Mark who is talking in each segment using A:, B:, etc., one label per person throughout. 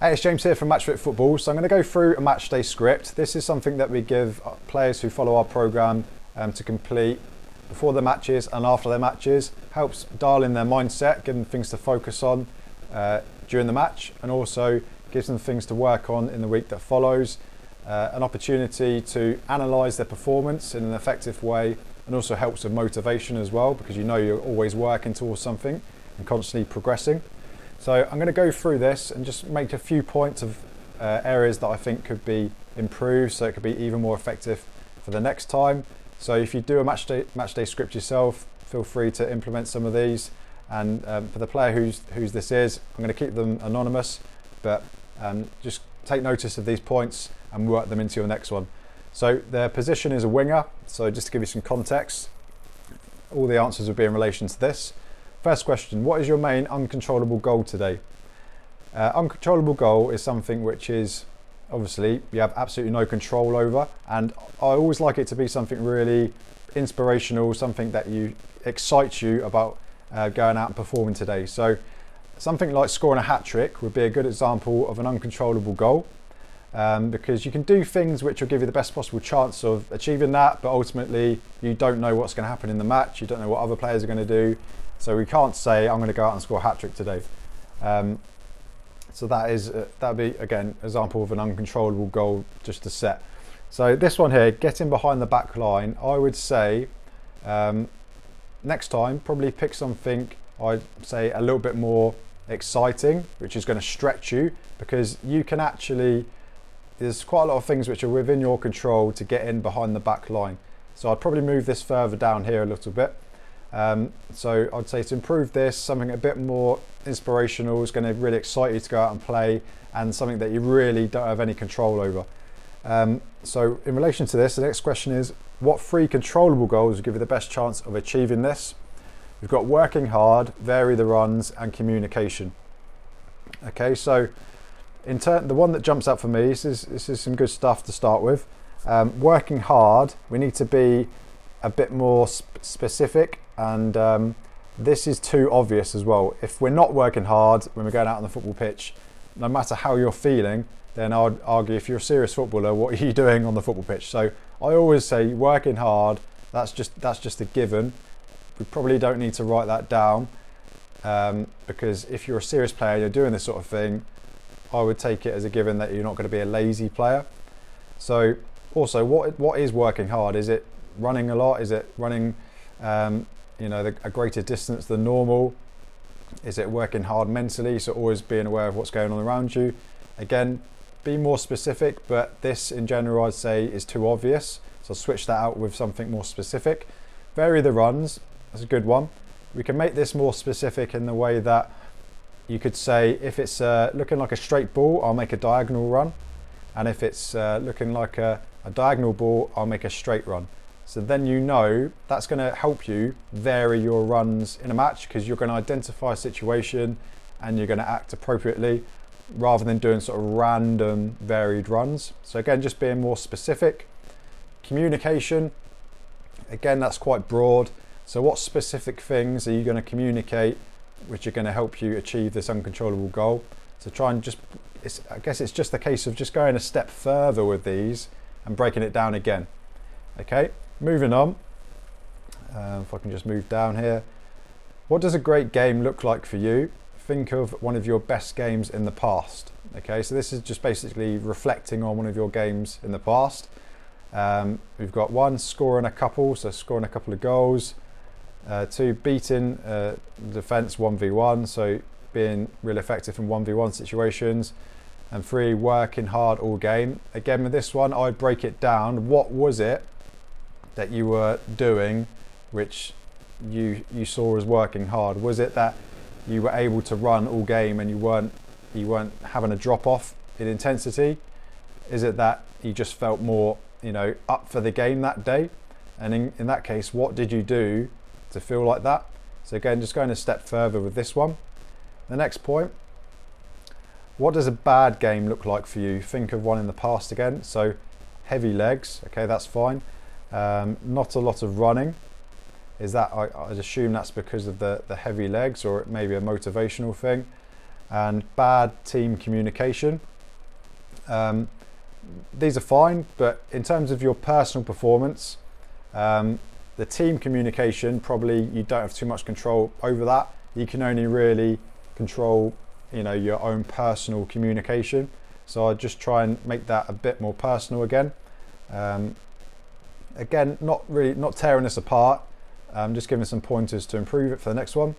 A: Hey, it's James here from Matchfit Football. So I'm going to go through a match day script. This is something that we give players who follow our program to complete before their matches and after their matches. Helps dial in their mindset, give them things to focus on during the match, and also gives them things to work on in the week that follows. An opportunity to analyse their performance in an effective way, and also helps with motivation as well, because you know you're always working towards something and constantly progressing. So I'm going to go through this and just make a few points of areas that I think could be improved, so it could be even more effective for the next time. So if you do a match day script yourself, feel free to implement some of these. And for the player whose this is, I'm going to keep them anonymous, but just take notice of these points and work them into your next one. So their position is a winger. So just to give you some context, all the answers will be in relation to this. First question, what is your main uncontrollable goal today? Uncontrollable goal is something which is obviously you have absolutely no control over, and I always like it to be something really inspirational, something that excites you about going out and performing today. So something like scoring a hat-trick would be a good example of an uncontrollable goal, because you can do things which will give you the best possible chance of achieving that, but ultimately you don't know what's going to happen in the match, you don't know what other players are going to do. So we can't say I'm going to go out and score a hat-trick today. So that'd be again example of an uncontrollable goal just to set. So this one here, getting behind the back line, I would say next time probably pick something I'd say a little bit more exciting, which is going to stretch you, because you can actually, there's quite a lot of things which are within your control to get in behind the back line. So I'd probably move this further down here a little bit. So I'd say to improve this, something a bit more inspirational is going to really excite you to go out and play, and something that you really don't have any control over. So in relation to this, the next question is, what 3 controllable goals will give you the best chance of achieving this? We've got working hard, vary the runs, and communication. Okay, so the one that jumps out for me, this is some good stuff to start with. Working hard, we need to be a bit more specific, and this is too obvious as well. If we're not working hard when we're going out on the football pitch, no matter how you're feeling, then I'd argue if you're a serious footballer, what are you doing on the football pitch? So I always say working hard, that's just a given. We probably don't need to write that down, because if you're a serious player and you're doing this sort of thing, I would take it as a given that you're not going to be a lazy player. So also, what is working hard? Is it running a lot? Is it running a greater distance than normal? Is it working hard mentally, so always being aware of what's going on around you? Again, be more specific, but this in general I'd say is too obvious, so I'll switch that out with something more specific. Vary the runs, that's a good one. We can make this more specific in the way that you could say, if it's looking like a straight ball, I'll make a diagonal run, and if it's looking like a diagonal ball, I'll make a straight run. So then you know that's going to help you vary your runs in a match, because you're going to identify a situation and you're going to act appropriately, rather than doing sort of random varied runs. So again, just being more specific. Communication, again, that's quite broad. So what specific things are you going to communicate which are going to help you achieve this uncontrollable goal? So try and I guess it's just a case of just going a step further with these and breaking it down again. Okay, moving on. If I can just move down here. What does a great game look like for you? Think of one of your best games in the past. Okay, so this is just basically reflecting on one of your games in the past. We've got 1, scoring a couple, so scoring a couple of goals. 2, beating defence 1v1, so being real effective in 1v1 situations. And 3, working hard all game. Again, with this one, I'd break it down. What was it that you were doing which you saw as working hard? Was it that you were able to run all game and you weren't having a drop off in intensity? Is it that you just felt more up for the game that day? And in that case, what did you do to feel like that? So again, just going a step further with this one. The next point, what does a bad game look like for you? Think of one in the past again. So heavy legs, okay, that's fine. Not a lot of running. Is that, I'd assume that's because of the heavy legs, or it may be a motivational thing. and bad team communication. These are fine, but in terms of your personal performance, the team communication, probably you don't have too much control over that. You can only really control, your own personal communication. So I just try and make that a bit more personal again. Again, not tearing this apart. Just giving some pointers to improve it for the next one.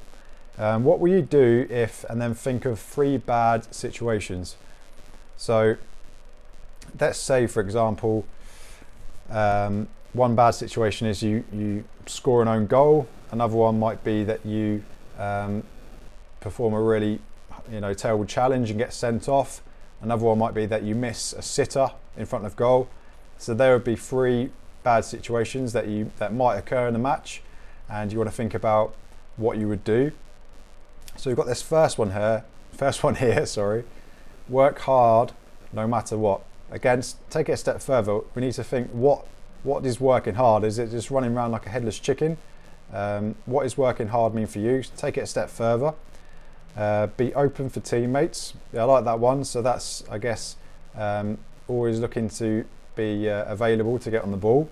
A: What will you do if, and then think of 3 bad situations. So let's say, for example, one bad situation is you score an own goal. Another one might be that you perform a really terrible challenge and get sent off. Another one might be that you miss a sitter in front of goal. So there would be 3 bad situations that might occur in a match, and you want to think about what you would do. So we've got this first one here, sorry. Work hard no matter what. Again, take it a step further. We need to think what is working hard? Is it just running around like a headless chicken? What is working hard mean for you? Take it a step further. Be open for teammates. Yeah, I like that one. So that's, I guess, always looking to be available to get on the ball.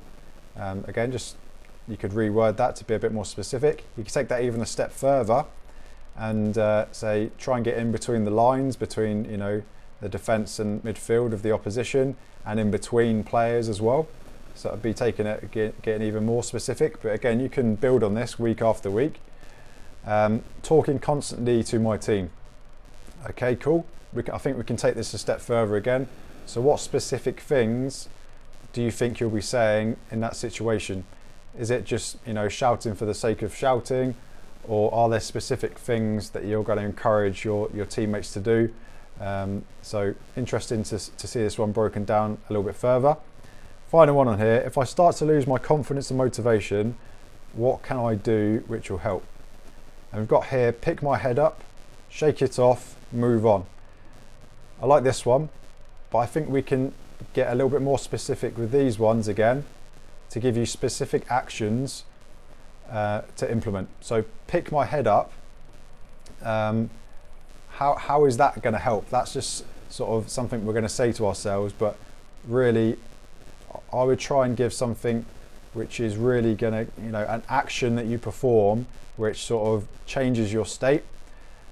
A: Again, just you could reword that to be a bit more specific. You could take that even a step further and say try and get in between the lines, between the defence and midfield of the opposition, and in between players as well. So it'd be taking it, getting even more specific. But again, you can build on this week after week. Talking constantly to my team. Okay, cool. I think we can take this a step further again. So what specific things do you think you'll be saying in that situation? Is it just shouting for the sake of shouting, or are there specific things that you're going to encourage your teammates to do? So interesting to see this one broken down a little bit further. Final one on here. If I start to lose my confidence and motivation, what can I do which will help? And we've got here, pick my head up, shake it off, move on. I like this one, but I think we can get a little bit more specific with these ones again to give you specific actions to implement. So pick my head up. How is that going to help? That's just sort of something we're going to say to ourselves, but really I would try and give something which is really going to, an action that you perform which sort of changes your state.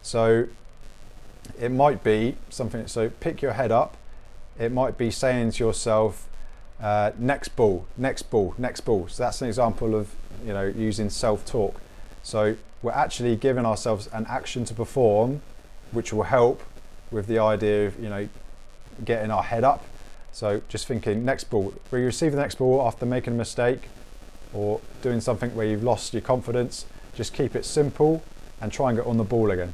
A: So it might be something, so pick your head up. It might be saying to yourself, next ball, next ball, next ball. So that's an example of, using self-talk. So we're actually giving ourselves an action to perform, which will help with the idea of, getting our head up. So just thinking next ball, where you receive the next ball after making a mistake or doing something where you've lost your confidence, just keep it simple and try and get on the ball again.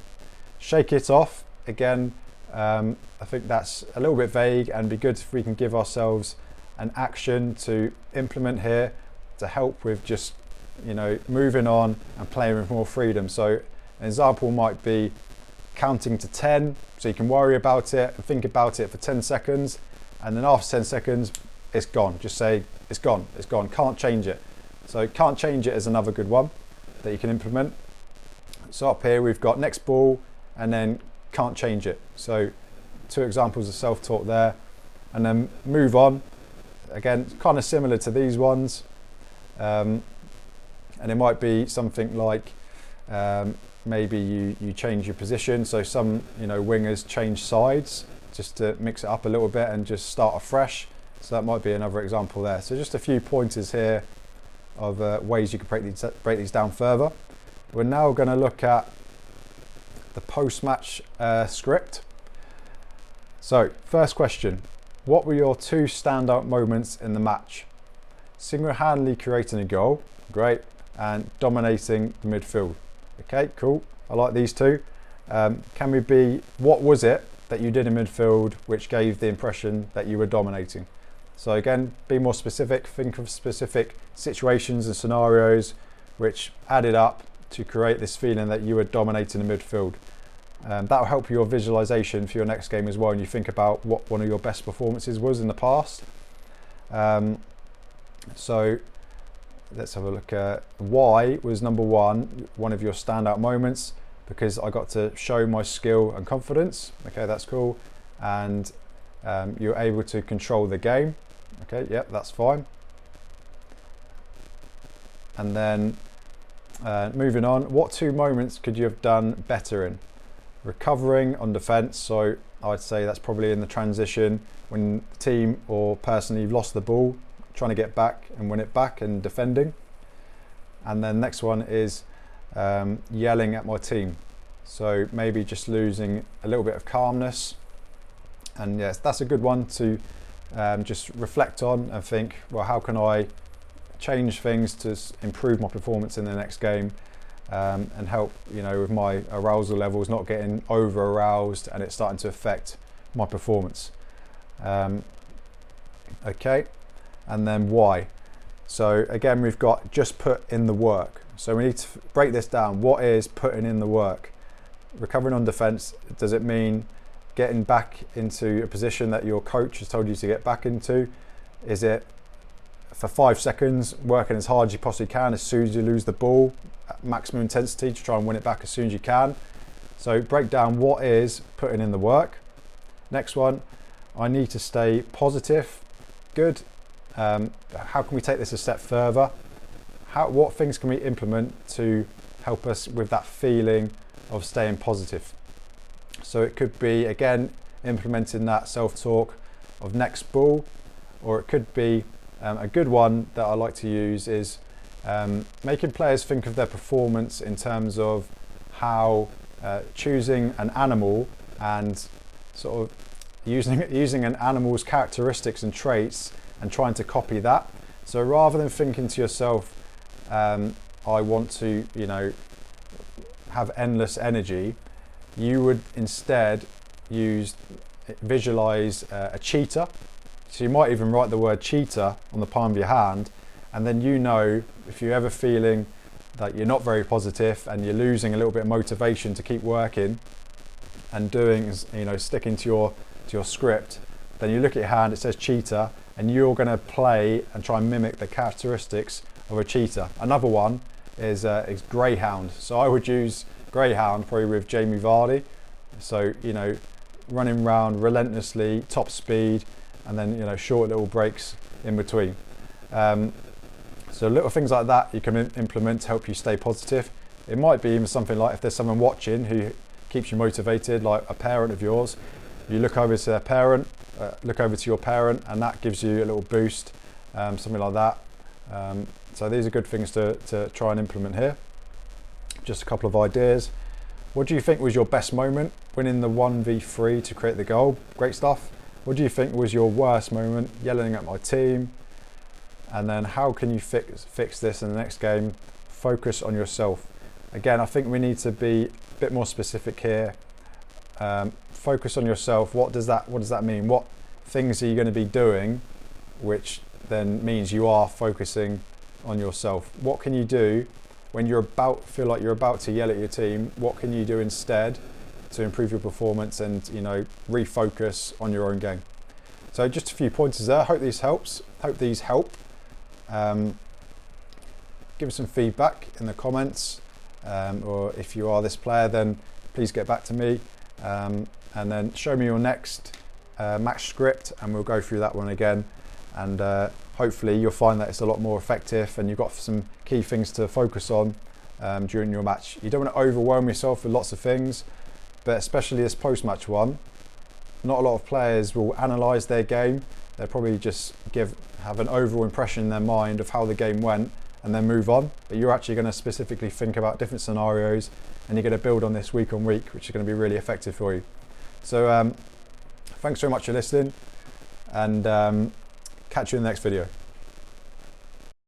A: Shake it off. Again, I think that's a little bit vague, and be good if we can give ourselves an action to implement here to help with just, moving on and playing with more freedom. So an example might be counting to 10, so you can worry about it and think about it for 10 seconds, and then after 10 seconds, it's gone. Just say, it's gone, it's gone, can't change it. So can't change it is another good one that you can implement. So up here we've got next ball and then can't change it. So 2 examples of self-talk there, and then move on. Again, kind of similar to these ones. And it might be something like maybe you change your position. So some wingers change sides just to mix it up a little bit and just start afresh. So that might be another example there. So just a few pointers here of ways you can break these down further. We're now going to look at the post-match script. So first question, what were your 2 standout moments in the match? Single-handedly creating a goal, great, and dominating the midfield. Okay, cool, I like these 2. What was it that you did in midfield which gave the impression that you were dominating? So again, be more specific, think of specific situations and scenarios which added up to create this feeling that you were dominating the midfield. That will help your visualization for your next game as well, and you think about what one of your best performances was in the past. So let's have a look at why was number one of your standout moments. because I got to show my skill and confidence. Okay, that's cool. And you're able to control the game. Okay, yep, that's fine. And then moving on, what 2 moments could you have done better in? Recovering on defense, so I'd say that's probably in the transition when the team or personally you've lost the ball, trying to get back and win it back and defending. And then next one is yelling at my team. So maybe just losing a little bit of calmness. And yes, that's a good one to just reflect on and think, well, how can I change things to improve my performance in the next game, and help, you know, with my arousal levels, not getting over aroused and it's starting to affect my performance. Okay, and then why? So again, we've got just put in the work. So we need to break this down. What is putting in the work? Recovering on defense, does it mean getting back into a position that your coach has told you to get back into? Is it for 5 seconds, working as hard as you possibly can as soon as you lose the ball, at maximum intensity to try and win it back as soon as you can? So break down what is putting in the work. Next one, I need to stay positive. Good. How can we take this a step further? What things can we implement to help us with that feeling of staying positive? So it could be, again, implementing that self-talk of next ball, or it could be a good one that I like to use is making players think of their performance in terms of how choosing an animal and sort of using an animal's characteristics and traits and trying to copy that. So rather than thinking to yourself, I want to, you know, have endless energy, you would instead visualize a cheetah. So you might even write the word cheetah on the palm of your hand, and then, you know, if you're ever feeling that you're not very positive and you're losing a little bit of motivation to keep working and doing, you know, sticking to your script, then you look at your hand, it says cheetah, and you're going to play and try and mimic the characteristics of a cheetah. Another one is greyhound. So I would use greyhound probably with Jamie Vardy. So, you know, running around relentlessly, top speed, and then, you know, short little breaks in between. So little things like that you can implement to help you stay positive. It might be even something like, if there's someone watching who keeps you motivated, like a parent of yours, you look over to their parent, look over to your parent, and that gives you a little boost, something like that. So these are good things to try and implement here. Just a couple of ideas. What do you think was your best moment? Winning the 1v3 to create the goal, great stuff. What do you think was your worst moment? Yelling at my team. And then how can you fix this in the next game? Focus on yourself. Again, I think we need to be a bit more specific here. Focus on yourself. What does that mean? What things are you going to be doing, which then means you are focusing on yourself? What can you do when feel like you're about to yell at your team? What can you do instead to improve your performance and, you know, refocus on your own game? So just a few pointers there. Hope these help. Give us some feedback in the comments, or if you are this player, then please get back to me, and then show me your next match script, and we'll go through that one again, and hopefully you'll find that it's a lot more effective and you've got some key things to focus on during your match. You don't want to overwhelm yourself with lots of things, but especially this post-match one, not a lot of players will analyse their game. They'll probably just have an overall impression in their mind of how the game went and then move on. But you're actually going to specifically think about different scenarios, and you're going to build on this week on week, which is going to be really effective for you. So thanks very much for listening, and catch you in the next video.